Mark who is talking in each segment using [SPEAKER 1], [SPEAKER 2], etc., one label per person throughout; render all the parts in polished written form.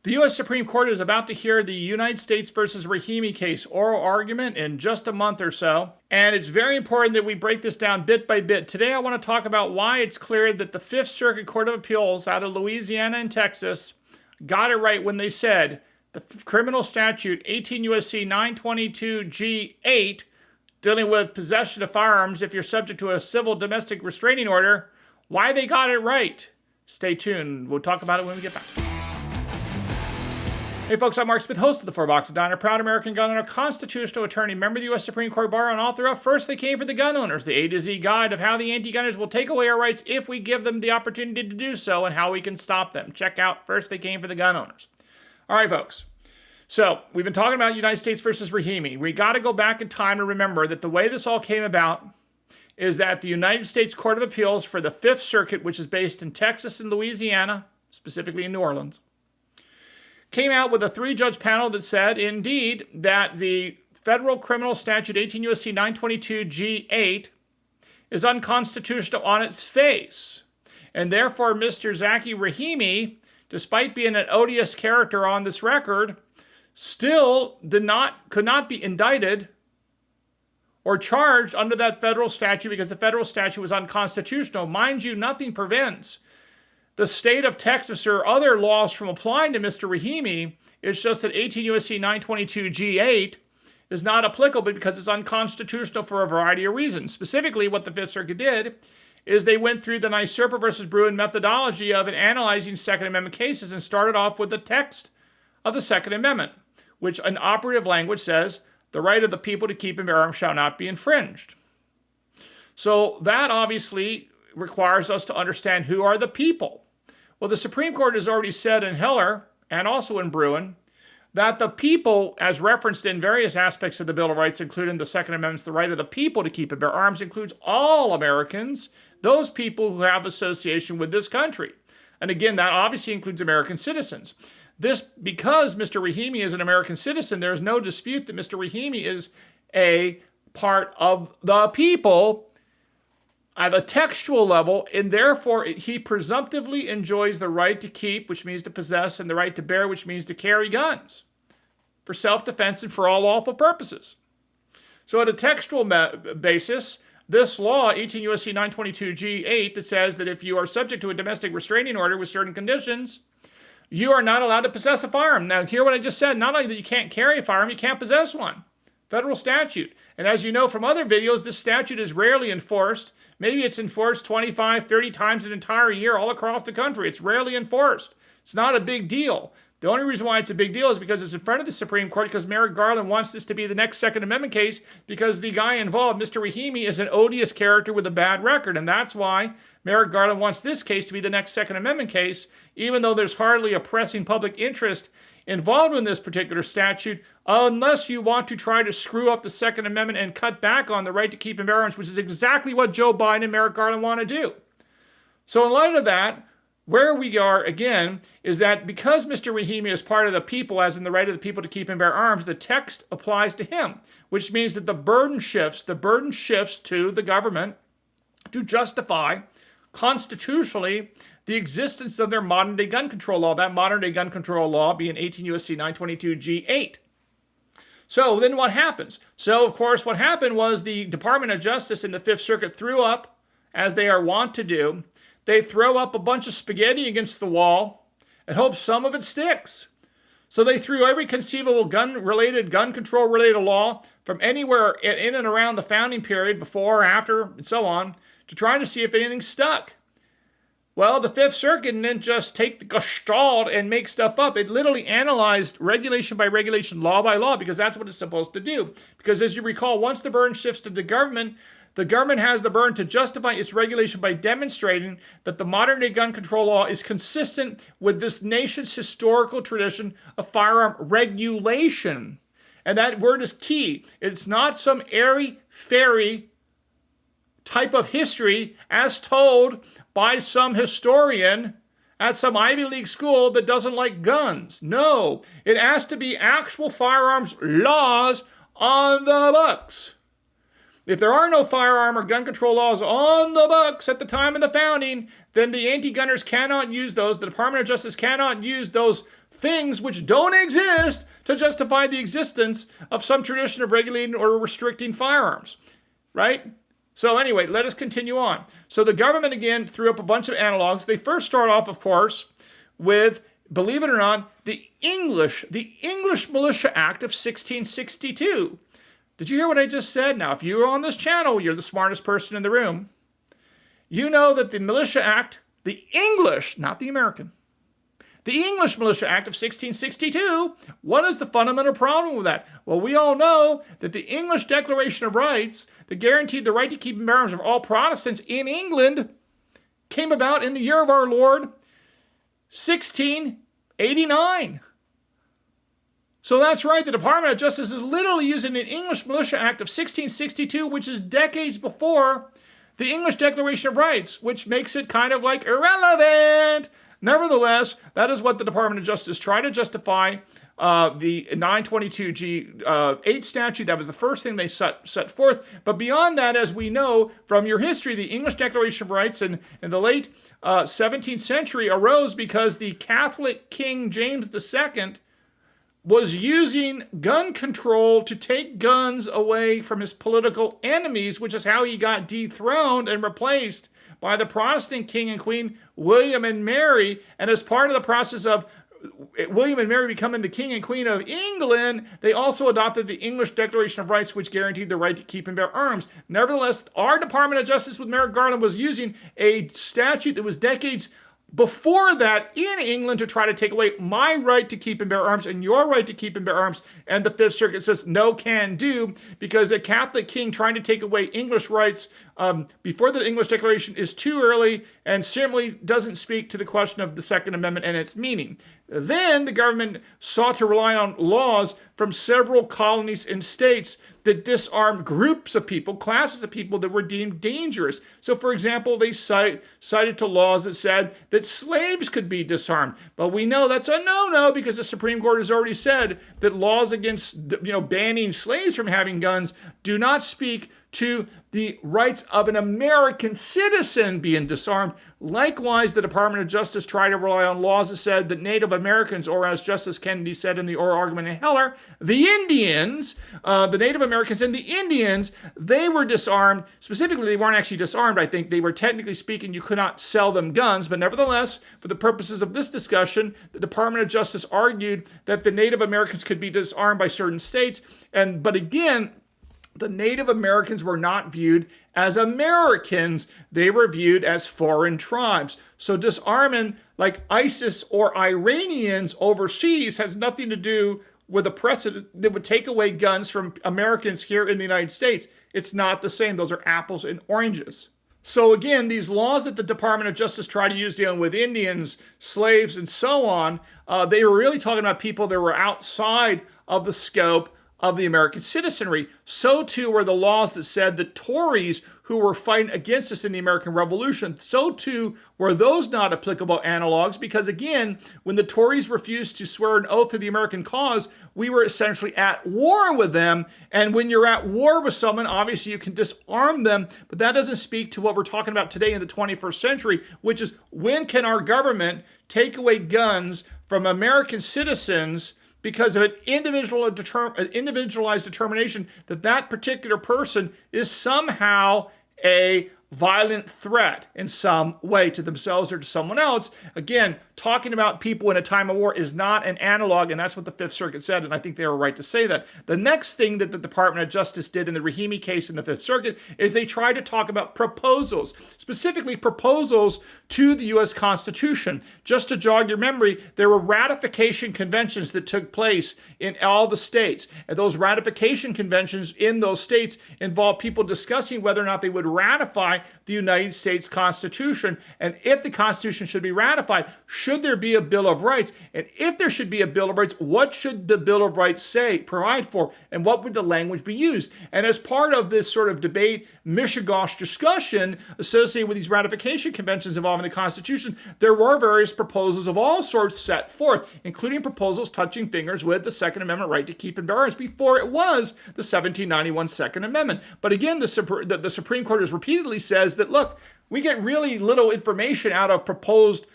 [SPEAKER 1] The U.S. Supreme Court is about to hear the United States versus Rahimi case, oral argument in just a month or so. And it's very important that we break this down bit by bit. Today I want to talk about why it's clear that the Fifth Circuit Court of Appeals out of Louisiana and Texas got it right when they said the criminal statute 18 U.S.C. 922 G8, dealing with possession of firearms if you're subject to a civil domestic restraining order, why they got it right. Stay tuned. We'll talk about it when we get back. Hey folks, I'm Mark Smith, host of the 4Box Diner, proud American gun owner, constitutional attorney, member of the U.S. Supreme Court Bar, and author of First They Came for the Gun Owners, the A to Z guide of how the anti-gunners will take away our rights if we give them the opportunity to do so and how we can stop them. Check out First They Came for the Gun Owners. All right, folks. So we've been talking about United States versus Rahimi. We got to go back in time to remember that the way this all came about is that the United States Court of Appeals for the Fifth Circuit, which is based in Texas and Louisiana, specifically in New Orleans, came out with a 3-judge panel that said, indeed, that the federal criminal statute 18 U.S.C. 922 G8 is unconstitutional on its face. And therefore, Mr. Zaki Rahimi, despite being an odious character on this record, still could not be indicted or charged under that federal statute because the federal statute was unconstitutional. Mind you, nothing prevents the state of Texas or other laws from applying to Mr. Rahimi. It's just that 18 U.S.C. 922 G8 is not applicable because it's unconstitutional for a variety of reasons. Specifically, what the Fifth Circuit did is they went through the Nysurpa versus Bruin methodology of analyzing Second Amendment cases and started off with the text of the Second Amendment, which in operative language says, the right of the people to keep and bear arms shall not be infringed. So that obviously requires us to understand who are the people. Well, the Supreme Court has already said in Heller, and also in Bruin, that the people, as referenced in various aspects of the Bill of Rights, including the Second Amendment's the right of the people to keep and bear arms, includes all Americans, those people who have association with this country. And again, that obviously includes American citizens. This, because Mr. Rahimi is an American citizen, there's no dispute that Mr. Rahimi is a part of the people at a textual level, and therefore he presumptively enjoys the right to keep, which means to possess, and the right to bear, which means to carry guns for self-defense and for all lawful purposes. So at a textual basis, this law, 18 U.S.C. 922 G8, that says that if you are subject to a domestic restraining order with certain conditions, you are not allowed to possess a firearm. Now, hear what I just said. Not only that you can't carry a firearm, you can't possess one. Federal statute. And as you know from other videos, this statute is rarely enforced. Maybe it's enforced 25, 30 times an entire year all across the country. It's rarely enforced. It's not a big deal. The only reason why it's a big deal is because it's in front of the Supreme Court, because Merrick Garland wants this to be the next Second Amendment case, because the guy involved, Mr. Rahimi, is an odious character with a bad record. And that's why Merrick Garland wants this case to be the next Second Amendment case, even though there's hardly a pressing public interest involved in this particular statute, unless you want to try to screw up the Second Amendment and cut back on the right to keep and bear arms, which is exactly what Joe Biden and Merrick Garland want to do. So in light of that, where we are, again, is that because Mr. Rahimi is part of the people, as in the right of the people to keep and bear arms, the text applies to him, which means that the burden shifts to the government to justify constitutionally the existence of their modern-day gun control law, that modern-day gun control law being 18 U.S.C. 922 G8. So then what happens? So, of course, what happened was the Department of Justice in the Fifth Circuit threw up, as they are wont to do, they throw up a bunch of spaghetti against the wall and hope some of it sticks. So they threw every conceivable gun control-related law from anywhere in and around the founding period, before, after, and so on, to try to see if anything stuck. Well, the Fifth Circuit didn't just take the gestalt and make stuff up. It literally analyzed regulation by regulation, law by law, because that's what it's supposed to do. Because as you recall, once the burden shifts to the government has the burden to justify its regulation by demonstrating that the modern-day gun control law is consistent with this nation's historical tradition of firearm regulation. And that word is key. It's not some airy-fairy type of history as told by some historian at some Ivy League school that doesn't like guns. No, it has to be actual firearms laws on the books. If there are no firearm or gun control laws on the books at the time of the founding, then the anti-gunners cannot use those. The Department of Justice cannot use those things which don't exist to justify the existence of some tradition of regulating or restricting firearms, right? So anyway, let us continue on. So the government, again, threw up a bunch of analogs. They first start off, of course, with, believe it or not, the English Militia Act of 1662. Did you hear what I just said? Now, if you're on this channel, you're the smartest person in the room. You know that the Militia Act, the English, not the American, the English Militia Act of 1662, what is the fundamental problem with that? Well, we all know that the English Declaration of Rights that guaranteed the right to keep and bear arms of all Protestants in England came about in the year of our Lord, 1689. So that's right, the Department of Justice is literally using an English Militia Act of 1662, which is decades before the English Declaration of Rights, which makes it kind of like irrelevant. Nevertheless, that is what the Department of Justice tried to justify the 922G8 statute. That was the first thing they set forth. But beyond that, as we know from your history, the English Declaration of Rights in the late 17th century arose because the Catholic King James II was using gun control to take guns away from his political enemies, which is how he got dethroned and replaced by the Protestant king and queen, William and Mary. And as part of the process of William and Mary becoming the king and queen of England, they also adopted the English Declaration of Rights, which guaranteed the right to keep and bear arms. Nevertheless, our Department of Justice with Merrick Garland was using a statute that was decades before that in England to try to take away my right to keep and bear arms and your right to keep and bear arms. And the Fifth Circuit says no can do, because a Catholic king trying to take away English rights before the English Declaration is too early and certainly doesn't speak to the question of the Second Amendment and its meaning. Then the government sought to rely on laws from several colonies and states that disarmed groups of people, classes of people that were deemed dangerous. So, for example, they cited to laws that said that slaves could be disarmed. But we know that's a no-no, because the Supreme Court has already said that laws against, banning slaves from having guns do not speak to the rights of an American citizen being disarmed. Likewise, the Department of Justice tried to rely on laws that said that Native Americans, or as Justice Kennedy said in the oral argument in Heller, the Indians, the Native Americans and the Indians, they were disarmed. Specifically, they weren't actually disarmed. I think they were, technically speaking, you could not sell them guns. But nevertheless, for the purposes of this discussion, the Department of Justice argued that the Native Americans could be disarmed by certain states. But again, the Native Americans were not viewed as Americans. They were viewed as foreign tribes. So disarming like ISIS or Iranians overseas has nothing to do with a precedent that would take away guns from Americans here in the United States. It's not the same. Those are apples and oranges. So again, these laws that the Department of Justice tried to use dealing with Indians, slaves, and so on, they were really talking about people that were outside of the scope of the American citizenry. So too were the laws that said that Tories who were fighting against us in the American Revolution, so too were those not applicable analogs, because again, when the Tories refused to swear an oath to the American cause, we were essentially at war with them. And when you're at war with someone, obviously you can disarm them, but that doesn't speak to what we're talking about today in the 21st century, which is when can our government take away guns from American citizens because of an individualized determination that that particular person is somehow a violent threat in some way to themselves or to someone else. Again, talking about people in a time of war is not an analog, and that's what the Fifth Circuit said, and I think they were right to say that. The next thing that the Department of Justice did in the Rahimi case in the Fifth Circuit is they tried to talk about proposals, specifically proposals to the U.S. Constitution. Just to jog your memory, there were ratification conventions that took place in all the states, and those ratification conventions in those states involved people discussing whether or not they would ratify the United States Constitution, and if the Constitution should be ratified, should there be a Bill of Rights? And if there should be a Bill of Rights, what should the Bill of Rights say, provide for, and what would the language be used? And as part of this sort of debate, mishigosh discussion associated with these ratification conventions involving the Constitution, there were various proposals of all sorts set forth, including proposals touching fingers with the Second Amendment right to keep and bear arms before it was the 1791 Second Amendment. But again, the Supreme Court has repeatedly says that, look, we get really little information out of proposed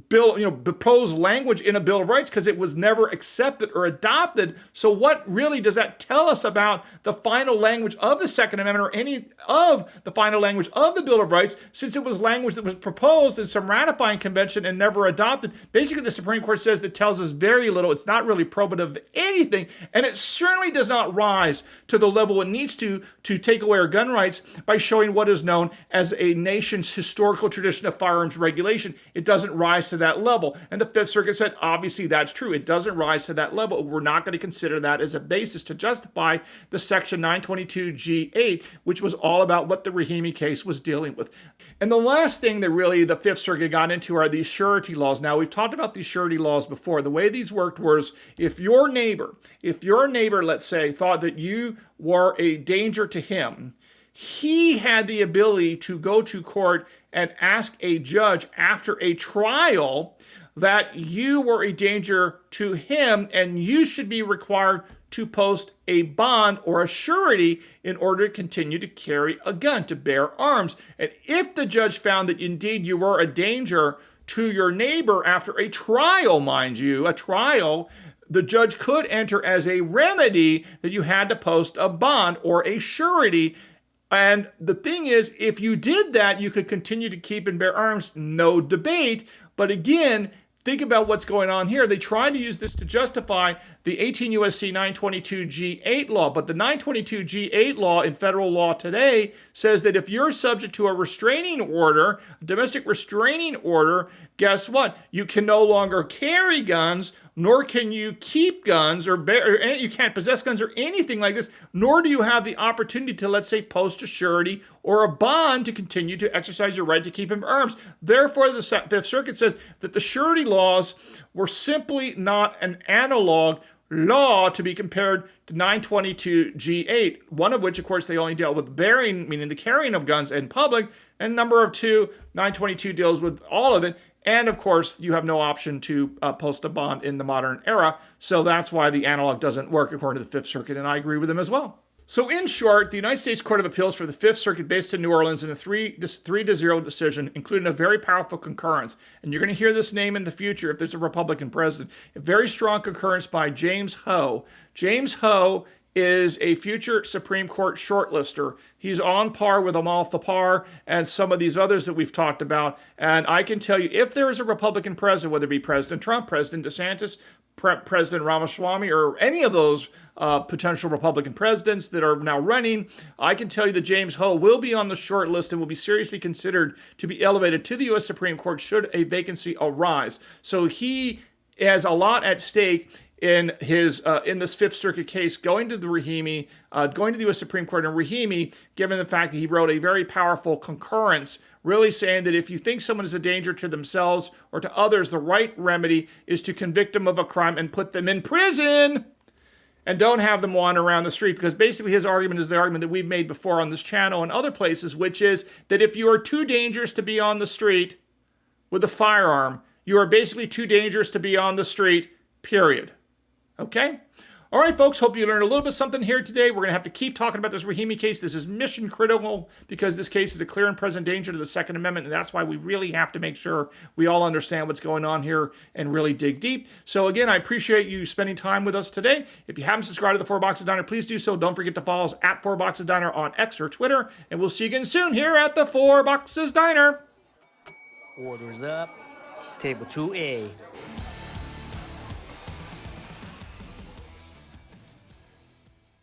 [SPEAKER 1] proposed language in a Bill of Rights because it was never accepted or adopted. So what really does that tell us about the final language of the Second Amendment or any of the final language of the Bill of Rights, since it was language that was proposed in some ratifying convention and never adopted? Basically, the Supreme Court says that tells us very little. It's not really probative of anything, and it certainly does not rise to the level it needs to take away our gun rights by showing what is known as a nation's historical tradition of firearms regulation. It doesn't rise to that level. And the Fifth Circuit said, obviously, that's true. It doesn't rise to that level. We're not going to consider that as a basis to justify the Section 922G8, which was all about what the Rahimi case was dealing with. And the last thing that really the Fifth Circuit got into are these surety laws. Now, we've talked about these surety laws before. The way these worked was if your neighbor, let's say, thought that you were a danger to him, he had the ability to go to court and ask a judge after a trial that you were a danger to him and you should be required to post a bond or a surety in order to continue to carry a gun, to bear arms. And if the judge found that indeed you were a danger to your neighbor after a trial, mind you, the judge could enter as a remedy that you had to post a bond or a surety. And the thing is, if you did that, you could continue to keep and bear arms, no debate. But again, think about what's going on here. They tried to use this to justify the 18 U.S.C. 922G8 law, but the 922G8 law in federal law today says that if you're subject to a restraining order, a domestic restraining order, guess what? You can no longer carry guns, nor can you keep guns, or you can't possess guns or anything like this, nor do you have the opportunity to, let's say, post a surety or a bond to continue to exercise your right to keep and bear arms. Therefore, the Fifth Circuit says that the surety laws were simply not an analog law to be compared to 922G8, one of which, of course, they only dealt with bearing, meaning the carrying of guns in public, and number of two, 922 deals with all of it. And of course, you have no option to post a bond in the modern era. So that's why the analog doesn't work, according to the Fifth Circuit, and I agree with them as well. So in short, the United States Court of Appeals for the Fifth Circuit based in New Orleans in a 3-0 decision, including a very powerful concurrence. And you're going to hear this name in the future if there's a Republican president. A very strong concurrence by James Ho. James Ho is a future Supreme Court shortlister. He's on par with Amal Thapar and some of these others that we've talked about. And I can tell you, if there is a Republican president, whether it be President Trump, President DeSantis, President Ramaswamy, or any of those potential Republican presidents that are now running, I can tell you that James Ho will be on the short list and will be seriously considered to be elevated to the U.S. Supreme Court should a vacancy arise. So he has a lot at stake in his in this Fifth Circuit case, going to the U.S. Supreme Court, and Rahimi, given the fact that he wrote a very powerful concurrence, really saying that if you think someone is a danger to themselves or to others, the right remedy is to convict them of a crime and put them in prison, and don't have them wander around the street. Because basically his argument is the argument that we've made before on this channel and other places, which is that if you are too dangerous to be on the street with a firearm, you are basically too dangerous to be on the street, period. Okay? All right, folks, hope you learned a little bit something here today. We're going to have to keep talking about this Rahimi case. This is mission critical because this case is a clear and present danger to the Second Amendment, and that's why we really have to make sure we all understand what's going on here and really dig deep. So again, I appreciate you spending time with us today. If you haven't subscribed to the Four Boxes Diner, please do so. Don't forget to follow us at Four Boxes Diner on X or Twitter, and we'll see you again soon here at the Four Boxes Diner.
[SPEAKER 2] Orders up. Table 2A.